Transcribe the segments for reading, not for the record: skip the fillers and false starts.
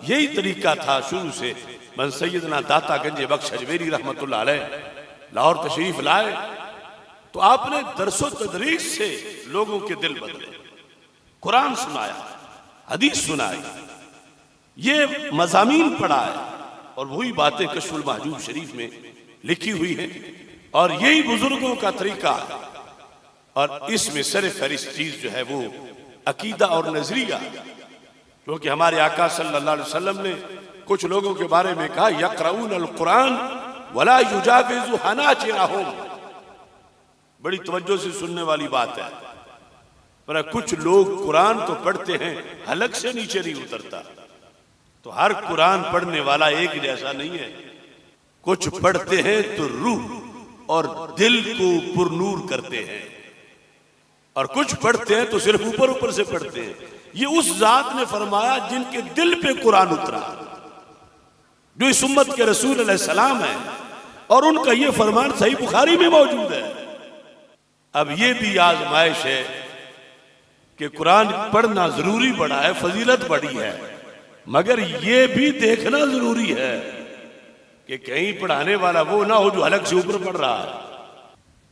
यही तरीका था शुरू से। मन सैयदना दाता गंज बख्श अजमेरी रहमतुल्लाह अलैह लाहौर तशरीफ लाए तो आपने दरसो तदरीस से लोगों के दिल बदले, कुरान सुनाया, हदीस सुनाई, ये मज़ामीन पढ़ाए और वही बातें कश्फुल महजूब शरीफ में लिखी हुई हैं और यही बुजुर्गों का तरीका है। और इसमें सर फहरिस्त चीज जो है वो अकीदा और नजरिया, क्योंकि हमारे आका सल्लल्लाहु अलैहि वसल्लम ने कुछ लोगों के बारे में कहा यक़रऊन अल कुरान वला युजाविज़ु हनाजिरहुम। बड़ी तवज्जो से सुनने वाली बात है। पर कुछ लोग कुरान तो पढ़ते हैं, हलक से नीचे नहीं उतरता। तो हर कुरान पढ़ने वाला एक जैसा नहीं है। कुछ पढ़ते हैं तो रूह और दिल को पुरनूर करते हैं और कुछ पढ़ते हैं तो सिर्फ ऊपर ऊपर से पढ़ते हैं। ये उस जात ने फरमाया जिनके दिल पे कुरान उतरा, जो इस उम्मत के रसूल अलैहिस्सलाम है, और उनका ये फरमान सही बुखारी में मौजूद है। अब ये भी आजमाइश है कि कुरान पढ़ना जरूरी बड़ा है, फजीलत बड़ी है, मगर ये भी देखना जरूरी है कि कहीं पढ़ाने वाला वो ना हो जो हलक से ऊपर पढ़ रहा है।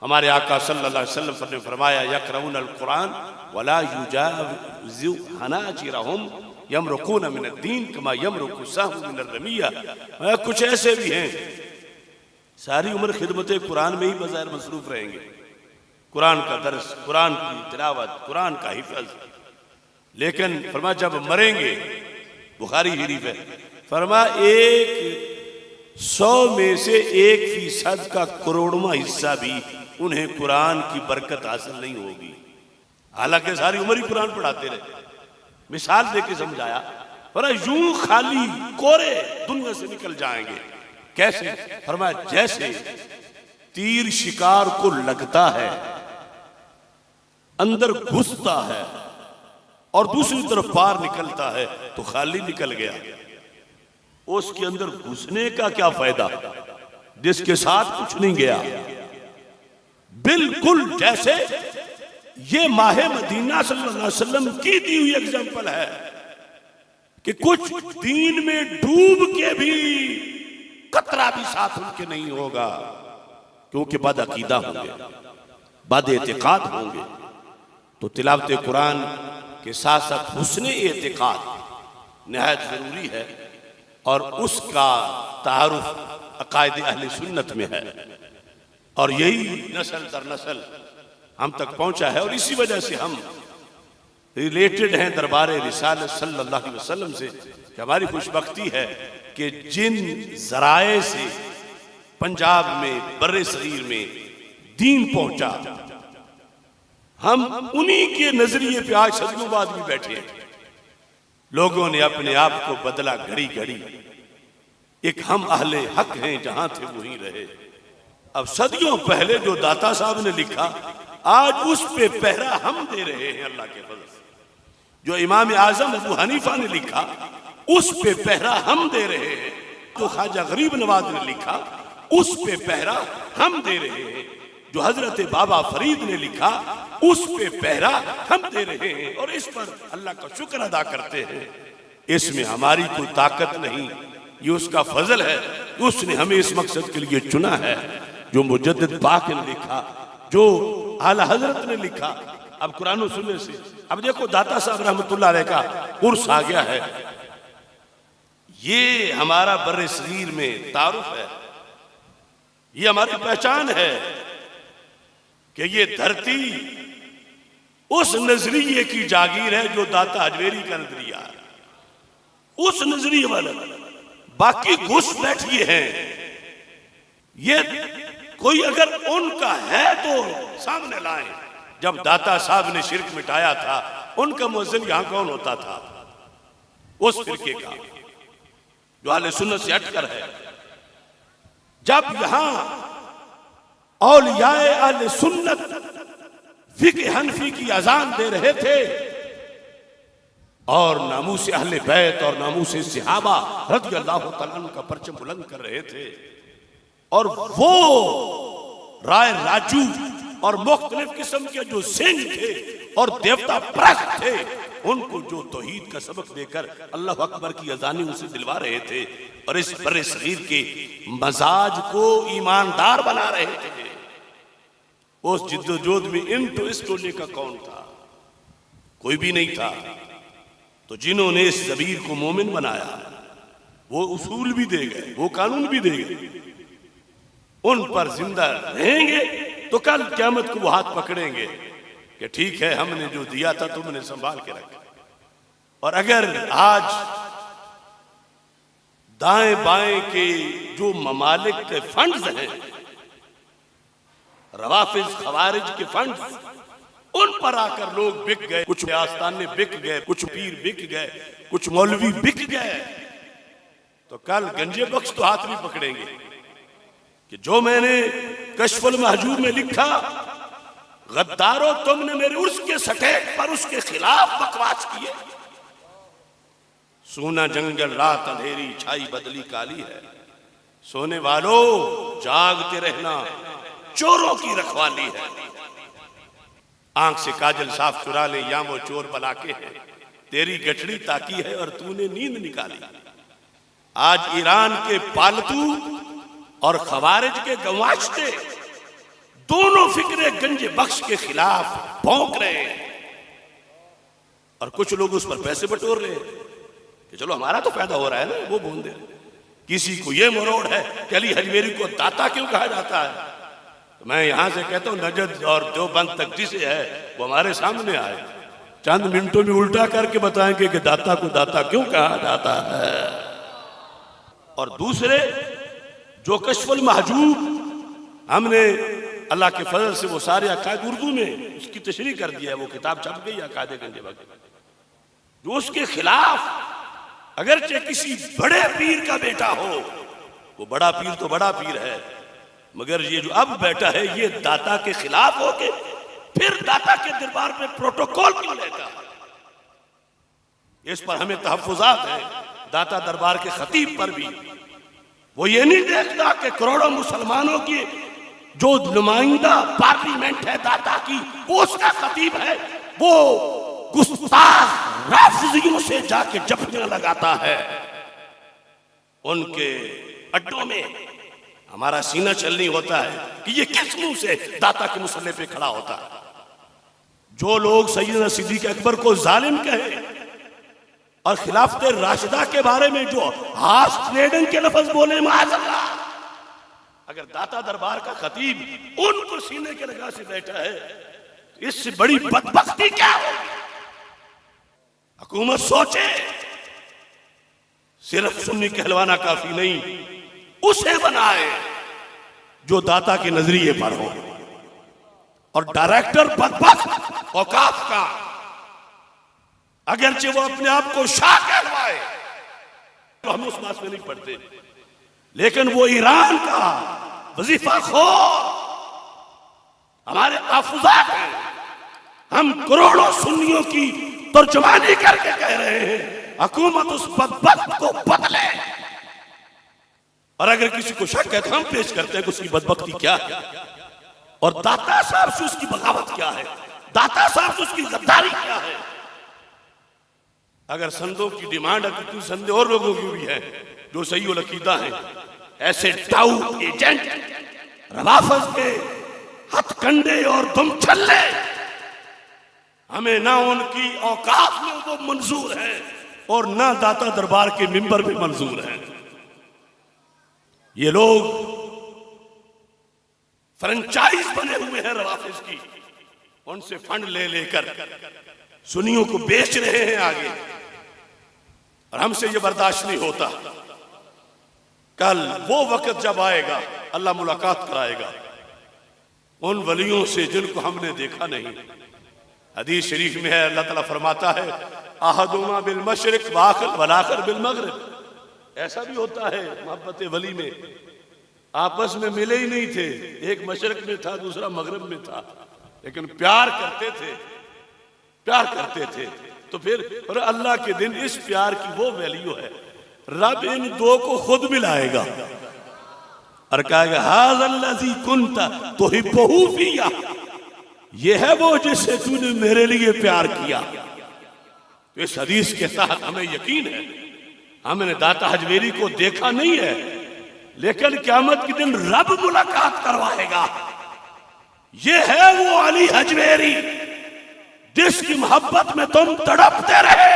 हमारे आका सल्लल्लाहु अलैहि वसल्लम ने फरमाया यक़रऊन अल कुरान वला युजाविज़ु हनाजिरहुम यमरुकून मिनद्दीन कमा यमरुकु सहमु मिनर्रमिया। कुछ ऐसे भी हैं सारी उम्र खिदमत कुरान में ही बज़ाहिर मसरूफ रहेंगे, कुरान का दर्स, कुरान की तिलावत, कुरान का हिफ्ज़, लेकिन फरमा जब मरेंगे, बुखारी शरीफ है, फरमा 100 में से 1% का करोड़वां हिस्सा भी उन्हें कुरान की बरकत हासिल नहीं होगी। हालांकि सारी उम्र ही कुरान पढ़ाते रहे। मिसाल देके समझाया, पर यूं खाली कोरे दुनिया से निकल जाएंगे। कैसे? फरमाया जैसे तीर शिकार को लगता है, अंदर घुसता है और दूसरी तरफ पार निकलता है तो खाली निकल गया। उसके अंदर घुसने का क्या फायदा जिसके साथ कुछ नहीं गया। बिल्कुल जैसे ये माहे मदीना सल्लल्लाहु अलैहि वसल्लम की दी हुई एग्जाम्पल है कि कुछ दीन में डूब के भी कतरा भी साथ उनके नहीं होगा, क्योंकि बद अकीदा होंगे, बद एतिकाद होंगे। तो तिलावत कुरान के साथ साथ हुस्ने एतिकाद निहायत जरूरी है और उसका तारुफ अकायद अहले सुन्नत में है और यही नस्ल दर नस्ल हम तक पहुंचा है। और इसी वजह से हम रिलेटेड हैं दरबार रिसालत सल्लल्लाहु अलैहि वसल्लम से कि हमारी खुशबख्ती है कि जिन जराए से पंजाब में, बर्रे सगीर में दीन पहुंचा, हम उन्हीं के नजरिए पे आज सदियों बाद भी बैठे हैं। लोगों ने अपने आप को बदला घड़ी घड़ी, एक हम अहले हक हैं जहां थे वहीं रहे। अब सदियों पहले जो दाता साहब ने लिखा आज उस पे पहरा हम दे रहे हैं अल्लाह के फजल से। जो इमाम आजम अबू हनीफा ने लिखा उस पे पहरा हम दे रहे हैं। जो ख्वाजा गरीब नवाज ने लिखा उस पे पहरा हम दे रहे हैं। जो हजरत बाबा फरीद ने लिखा उस पे पहरा हम दे रहे हैं और इस पर अल्लाह का शुक्र अदा करते हैं। इसमें हमारी कोई ताकत नहीं, ये उसका फजल है। उसने हमें इस मकसद के लिए चुना है। जो मुजद्दिद पाक ने लिखा, जो आला हजरत ने लिखा, अब कुरान और सुन्नत से। अब देखो दाता साहब रहमतुल्लाह अलैह का उर्स आ गया है। ये हमारा बर्रे सगीर में तारुफ है, ये हमारी पहचान है कि ये धरती उस नजरिए की जागीर है जो दाता अजमेरी का नजरिया है, उस नजरिए वाला। बाकी घुस बैठिए हैं, ये कोई अगर उनका है तो सामने लाए। जब दाता साहब ने शिरक मिटाया था उनका मुअज्जिन यहां कौन होता था? उस फिरके का जो अहले सुन्नत से हटकर है। जब यहां औलियाए अहले सुन्नत फिक़्ह हनफी की अजान दे रहे थे और नामूस अहले बैत और नामूस सहाबा रज़ियल्लाहु तआला अन्हुम का परचम बुलंद कर रहे थे, और वो राय राजू और मुख्तलिफ किस्म के जो सिंह थे और देवता परस्त थे, उनको जो तौहीद का सबक देकर अल्लाह अकबर की अजानी उनसे दिलवा रहे थे और इस बड़े सगीर के मजाज को ईमानदार बना रहे थे। उस जिद्दोजहद में इन तो इस टोले का कौन था? कोई भी नहीं था। तो जिन्होंने इस जबीर को मोमिन बनाया वो उसूल भी दे गए, वो कानून भी दे गए, उन पर जिंदा रहेंगे तो कल क़यामत को वो हाथ पकड़ेंगे कि ठीक है हमने जो दिया था तुमने संभाल के रखा। और अगर आज दाएं बाएं के जो ममालिक के फंड्स हैं, रवाफिज खवारिज के फंड्स, उन पर आकर लोग बिक गए, कुछ आस्थाने बिक गए, कुछ पीर बिक गए, कुछ मौलवी बिक गए, तो कल गंजे बख्श तो हाथ भी पकड़ेंगे कि जो मैंने कश्फुल महजूब में लिखा, गद्दारों तुमने मेरे उर्स के सटेक पर उसके खिलाफ बकवास किए। सोना जंगल रात अंधेरी छाई बदली काली है, सोने वालों जागते रहना चोरों की रखवाली है। आंख से काजल साफ चुरा ले या वो चोर बला के है, तेरी गठड़ी ताकी है और तूने नींद निकाली। आज ईरान के पालतू और खवारिज के गवाचते दोनों फिक्रे गंजे बख्श के खिलाफ भौंक रहे हैं और कुछ लोग उस पर पैसे बटोर रहे हैं कि चलो हमारा तो फायदा हो रहा है ना, वो बोल दे। किसी को ये मरोड़ है कि अली हजवेरी को दाता क्यों कहा जाता है? तो मैं यहां से कहता हूं नजद और देवबंद तक जिसे है वो हमारे सामने आए, चंद मिनटों में उल्टा करके बताएंगे कि दाता को दाता क्यों कहा जाता है। और दूसरे जो कश्फुल महजूब हमने अल्लाह के फजल से वो सारे अकायद उर्दू में उसकी तशरीह कर दिया है, वो किताब छप गई अकायद गंजे बख्श, जो उसके खिलाफ अगरचे किसी बड़े पीर का बेटा हो, वो बड़ा पीर तो बड़ा पीर है, मगर ये जो अब बैठा है ये दाता के खिलाफ होके फिर दाता के दरबार में प्रोटोकॉल क्यों लेता? इस पर हमें तहफ्फुजात है दाता दरबार के खतीब पर भी। वो ये नहीं देखता कि करोड़ों मुसलमानों की जो नुमाइंदा पार्लियामेंट है दाता की, वो उसका खतीब है, वो गुस्ताख राफिजियों से जाके जफ्फियां लगाता है। उनके अड्डों में हमारा सीना चलनी होता है कि ये किस मुंह से दाता के मुसल्ले पे खड़ा होता है। जो लोग सैयदना सिद्दीक अकबर को जालिम कहे और खिलाफत राशिदा के बारे में जो हार्श ट्रेडिंग के लफ्ज बोले, माअज़ल्लाह, अगर दाता दरबार का खतीब उनको सीने के लगा से बैठा है तो इससे बड़ी बदबख्ती क्या होगी? हुकूमत सोचे, सिर्फ सुन्नी कहलवाना काफी नहीं, उसे बनाए जो दाता के नजरिए पर हो। और डायरेक्टर बदबख्त औकाफ का अगरचे वो अपने आप को शाह कहलवाए तो हम उस बात में नहीं पढ़ते, लेकिन वो ईरान का वजीफा खो हमारे तहफ्फुज़ात हैं। हम करोड़ों सुन्नियों की तर्जुमानी करके कह रहे हैं हुकूमत उस बदबख्त को बदले। और अगर किसी को शक है तो हम पेश करते हैं कि उसकी बदबख्ती क्या है और दाता साहब से उसकी बगावत क्या है, दाता साहब से उसकी गद्दारी क्या है। अगर संदों की डिमांड है तो संदे और लोगों की भी है जो सही और अकीदा है, ऐसे टाउ एजेंट रवाफज के हथकंडे और दुम छल्ले हमें ना उनकी औकात में वो मंजूर है और ना दाता दरबार के मिंबर में मंजूर है। ये लोग फ्रेंचाइज बने हुए हैं रवाफिज की, उनसे फंड ले लेकर सुन्नियों को बेच रहे हैं आगे, और हमसे ये बर्दाश्त नहीं होता। कल वो वक्त जब आएगा अल्लाह मुलाकात कराएगा उन वलियों से जिनको हमने देखा नहीं। हदीस शरीफ में है, अल्लाह ताला फरमाता है अहदुमा बिल मशरिक वल आखिर बिल मगरिब। ऐसा भी होता है मोहब्बत वली में, आपस में मिले ही नहीं थे, एक मशरिक में था दूसरा मगरिब में था, लेकिन प्यार करते थे, प्यार करते थे। तो फिर और अल्लाह के दिन इस प्यार की वो वैल्यू है, रब इन दो को खुद मिलाएगा और कहेगा हाज़ल्लज़ी कुन्ता तुहिब्बुहु फ़िय्या, ये है वो जिससे तूने मेरे लिए प्यार किया। तो इस हदीस के साथ हमें यकीन है, हमने दाता हजवेरी को देखा नहीं है, लेकिन क़यामत के दिन रब मुलाकात करवाएगा। ये है वो अली हजवेरी जिसकी मोहब्बत में तुम तड़पते रहे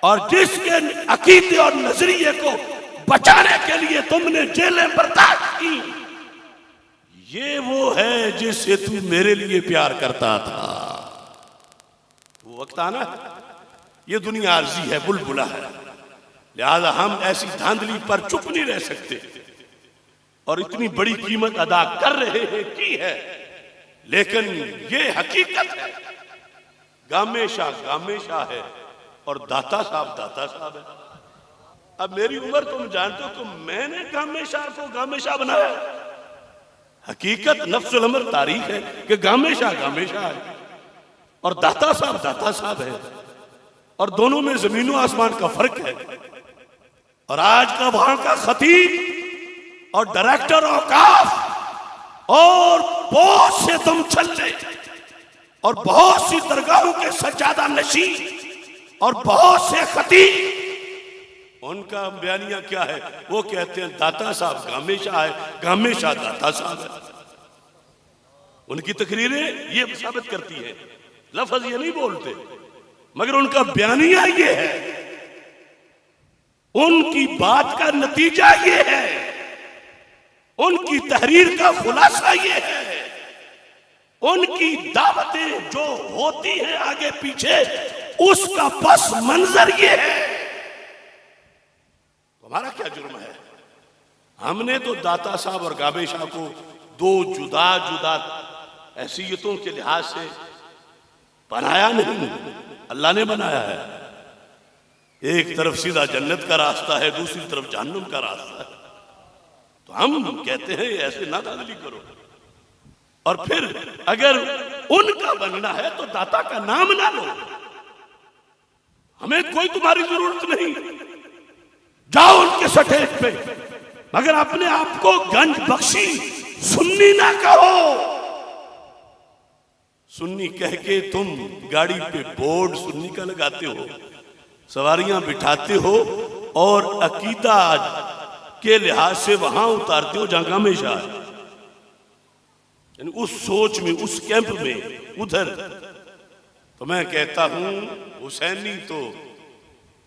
और जिसके अकीदे और नजरिए को बचाने के लिए तुमने जेलें बर्दाश्त की। ये वो है जिससे तू मेरे लिए प्यार करता था। वो वक्त आना, ये दुनिया आर्जी है, बुलबुला है, लिहाजा हम ऐसी धांधली पर चुप नहीं रह सकते और इतनी बड़ी कीमत अदा कर रहे हैं की है। लेकिन ये हकीकत है, गामेशा गामेशा है और दाता साहब है। अब मेरी उम्र तुम जानते हो, तो मैंने गामेशा को गामेशा बनाया। हकीकत नफ्सुल अमर तारीख है कि गामेशा गामेशा है और दाता साहब है, और दोनों में जमीनों आसमान का फर्क है। और आज का वहां का खतीब और डायरेक्टर औकाफ और बहुत से दम चलने और बहुत सी दरगाहों के सज्जादा नशी और बहुत से खतीब, उनका बयानिया क्या है? वो कहते हैं दाता साहब गामेशा है, गामेशा दाता साहब है। उनकी तकरीरें ये साबित करती है, लफ्ज ये नहीं बोलते, मगर उनका बयानिया ये है, उनकी बात का नतीजा ये है, उनकी तहरीर का खुलासा ये है, उनकी दावतें जो होती हैं आगे पीछे उसका पस मंजर ये है। हमारा क्या जुर्म है? हमने तो दाता साहब और गामेशा को दो जुदा जुदा हैसियतों के लिहाज से बनाया नहीं, अल्लाह ने बनाया है। एक तरफ सीधा जन्नत का रास्ता है, दूसरी तरफ जहन्नुम का रास्ता है। तो हम कहते हैं ऐसे ना धांधली करो। और फिर अगर उनका बनना है तो दाता का नाम ना लो, हमें कोई तुम्हारी जरूरत नहीं, जाओ उनके स्टेज पे, मगर अपने आप को गंज बख्शी सुन्नी ना कहो। सुन्नी कह के तुम गाड़ी पे बोर्ड सुन्नी का लगाते हो, सवारियां बिठाते हो और अकीदा के लिहाज से वहां उतारते हो जहां गामेशा है, यानी उस सोच में, उस कैंप में, उधर। तो मैं कहता हूं हुसैनी तो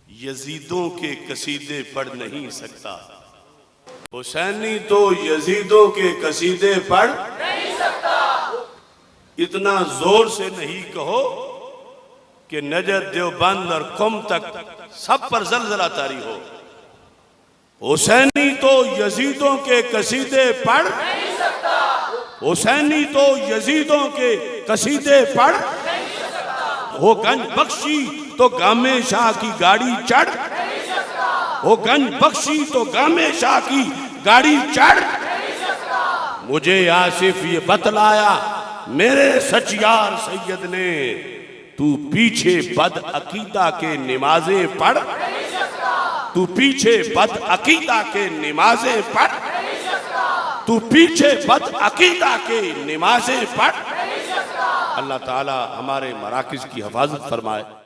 यजीदों के कसीदे पढ़ नहीं सकता, हुसैनी तो यजीदों के कसीदे पढ़ नहीं सकता। इतना जोर से नहीं कहो कि नजद, देवबंद और कौम तक सब पर जलजला तारी हो। हुसैनी तो यजीदों के कसीदे पढ़ नहीं सकता, हुसैनी तो यजीदों के कसीदे पढ़ नहीं सकता। वो गंज बख्शी तो गामेशा की गाड़ी चढ़ नहीं सकता, वो गंज बख्शी तो गामेशा की गाड़ी चढ़ नहीं सकता। मुझे आसिफ ये बतलाया मेरे सचियार सैयद ने, तू पीछे बद अकीदा के नमाजें पढ़ नहीं सकता, तू पीछे बद अकीदा के नमाजें पढ़ नहीं सकता, तू पीछे बद अकीदा के नमाजें पढ़ नहीं सकता। अल्लाह ताला हमारे मराकिज की हिफाजत फरमाए।